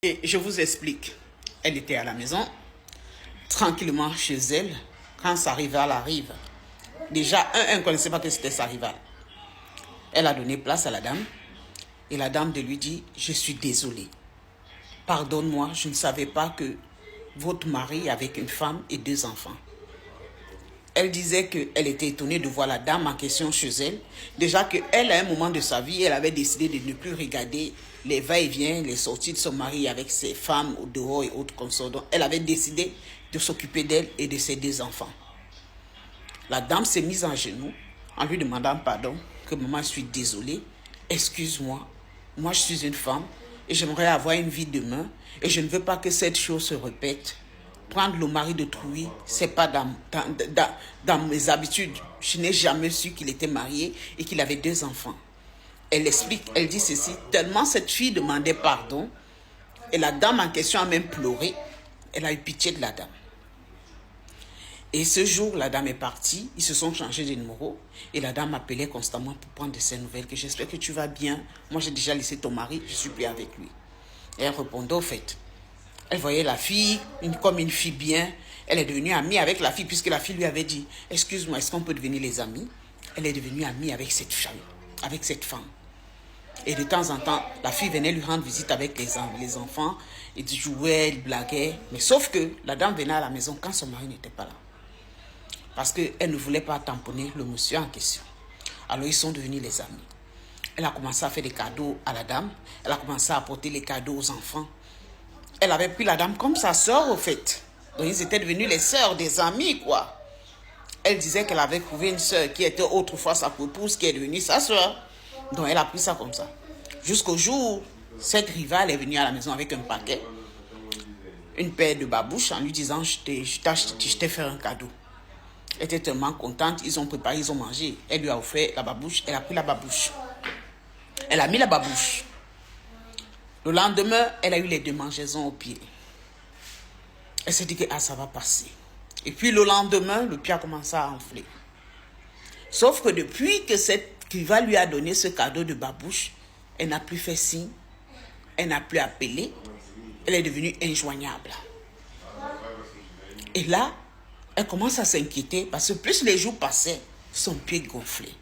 Et je vous explique. Elle était à la maison, tranquillement chez elle, quand sa rivale arrive. Déjà, elle ne connaissait pas que c'était sa rivale. Elle a donné place à la dame. Et la dame de lui dit, je suis désolée. Pardonne-moi, je ne savais pas que votre mari avait une femme et 2 enfants. Elle disait qu'elle était étonnée de voir la dame en question chez elle. Déjà qu'elle, à un moment de sa vie, elle avait décidé de ne plus regarder les va-et-vient, les sorties de son mari avec ses femmes au dehors et autres consorts. Donc, elle avait décidé de s'occuper d'elle et de ses 2 enfants. La dame s'est mise en genoux en lui demandant pardon, que maman, je suis désolée, excuse-moi, moi je suis une femme et j'aimerais avoir une vie demain et je ne veux pas que cette chose se répète. Prendre le mari d'autrui, c'est pas dans mes habitudes. Je n'ai jamais su qu'il était marié et qu'il avait 2 enfants. Elle explique, elle dit ceci, tellement cette fille demandait pardon et la dame en question a même pleuré, elle a eu pitié de la dame. Et ce jour, la dame est partie, ils se sont changés de numéro et la dame m'appelait constamment pour prendre de ses nouvelles, que j'espère que tu vas bien. Moi, j'ai déjà laissé ton mari, je suis plus avec lui. Et elle répondait au fait. Elle voyait la fille comme une fille bien. Elle est devenue amie avec la fille puisque la fille lui avait dit, excuse-moi, est-ce qu'on peut devenir les amis? Elle est devenue amie avec cette femme. Et de temps en temps, la fille venait lui rendre visite avec les enfants. Ils jouaient, ils blaguaient. Mais sauf que la dame venait à la maison quand son mari n'était pas là. Parce qu'elle ne voulait pas tamponner le monsieur en question. Alors ils sont devenus les amis. Elle a commencé à faire des cadeaux à la dame. Elle a commencé à apporter les cadeaux aux enfants. Elle avait pris la dame comme sa sœur au fait. Donc ils étaient devenus les sœurs des amis quoi. Elle disait qu'elle avait trouvé une sœur qui était autrefois sa épouse qui est devenue sa sœur. Donc elle a pris ça comme ça. Jusqu'au jour, cette rivale est venue à la maison avec un paquet. Une paire de babouches en lui disant je t'ai fait un cadeau. Elle était tellement contente, ils ont préparé, ils ont mangé. Elle lui a offert la babouche, elle a pris la babouche. Elle a mis la babouche. Le lendemain, elle a eu les démangeaisons au pied. Elle s'est dit que ça va passer. Et puis le lendemain, le pied a commencé à enfler. Sauf que depuis que cette rivale lui a donné ce cadeau de babouche, elle n'a plus fait signe, elle n'a plus appelé, elle est devenue injoignable. Et là, elle commence à s'inquiéter parce que plus les jours passaient, son pied gonflait.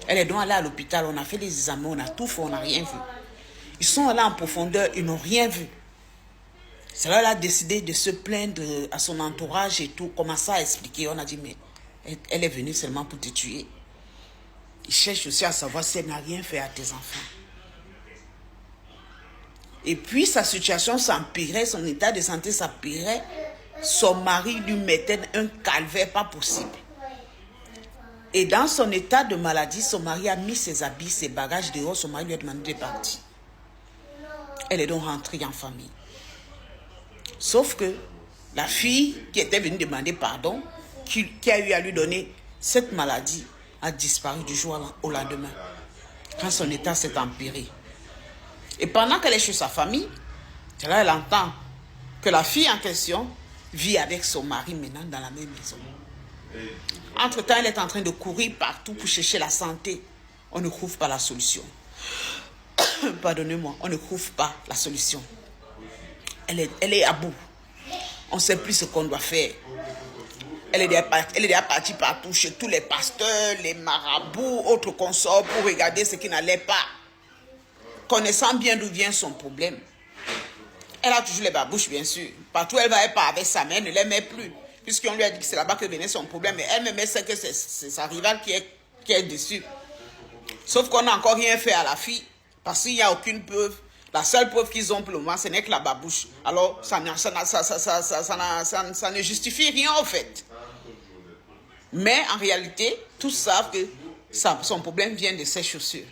Elle est donc allée à l'hôpital, on a fait des examens, on a tout fait, on n'a rien vu. Ils sont allés en profondeur, ils n'ont rien vu. C'est là qu'elle a décidé de se plaindre à son entourage et tout, commencer à expliquer. On a dit, mais elle est venue seulement pour te tuer. Ils cherchent aussi à savoir si elle n'a rien fait à tes enfants. Et puis sa situation s'empirait, son état de santé s'empirait. Son mari lui mettait un calvaire pas possible. Et dans son état de maladie, son mari a mis ses habits, ses bagages dehors. Son mari lui a demandé de partir. Elle est donc rentrée en famille. Sauf que la fille qui était venue demander pardon, qui a eu à lui donner cette maladie, a disparu du jour au lendemain. Quand son état s'est empiré. Et pendant qu'elle est chez sa famille, c'est là qu'elle entend que la fille en question vit avec son mari maintenant dans la même maison. Entre-temps, elle est en train de courir partout pour chercher la santé. On ne trouve pas la solution. Pardonnez-moi, on ne trouve pas la solution. Elle est à bout. On ne sait plus ce qu'on doit faire. Elle est déjà partie partout chez tous les pasteurs, les marabouts, autres consorts pour regarder ce qui n'allait pas. Connaissant bien d'où vient son problème. Elle a toujours les babouches, bien sûr. Partout elle va, elle part avec sa mère, elle ne les met plus. Puisqu'on lui a dit que c'est là-bas que venait son problème. Mais elle-même, elle sait que c'est sa rivale qui est dessus. Sauf qu'on n'a encore rien fait à la fille. Parce qu'il n'y a aucune preuve. La seule preuve qu'ils ont pour le moment, ce n'est que la babouche. Alors, ça ne justifie rien au fait. Mais en réalité, tous savent que son problème vient de ses chaussures.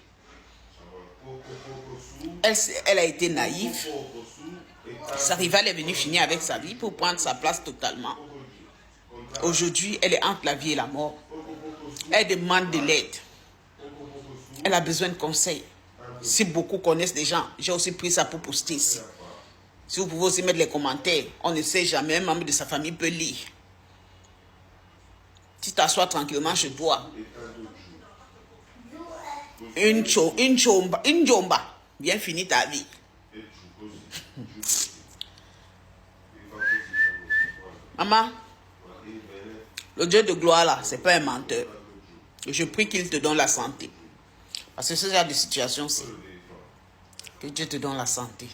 Elle a été naïve. Sa rivale est venue finir avec sa vie pour prendre sa place totalement. Aujourd'hui, elle est entre la vie et la mort. Elle demande de l'aide. Elle a besoin de conseils. Si beaucoup connaissent des gens, j'ai aussi pris ça pour poster ici. Si vous pouvez aussi mettre les commentaires, on ne sait jamais, un membre de sa famille peut lire. Si tu t'assois tranquillement chez toi, une jomba, bien fini ta vie. Maman, le Dieu de gloire là, c'est pas un menteur. Et je prie qu'il te donne la santé. Parce que ce genre de situation-ci, que Dieu te donne la santé.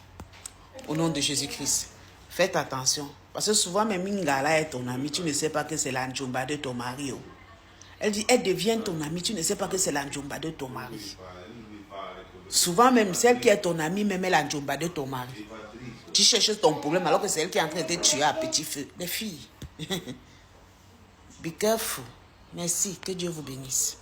Au nom de Jésus-Christ. Faites attention. Parce que souvent, même Ingala est ton amie, tu ne sais pas que c'est la njomba de ton mari. Elle dit, elle devient ton amie, tu ne sais pas que c'est la njomba de ton mari. Souvent, même celle qui est ton amie, même elle est la njomba de ton mari. Tu cherches ton problème alors que c'est elle qui est en train de te tuer à petit feu. Les filles. Be careful. Merci. Que Dieu vous bénisse.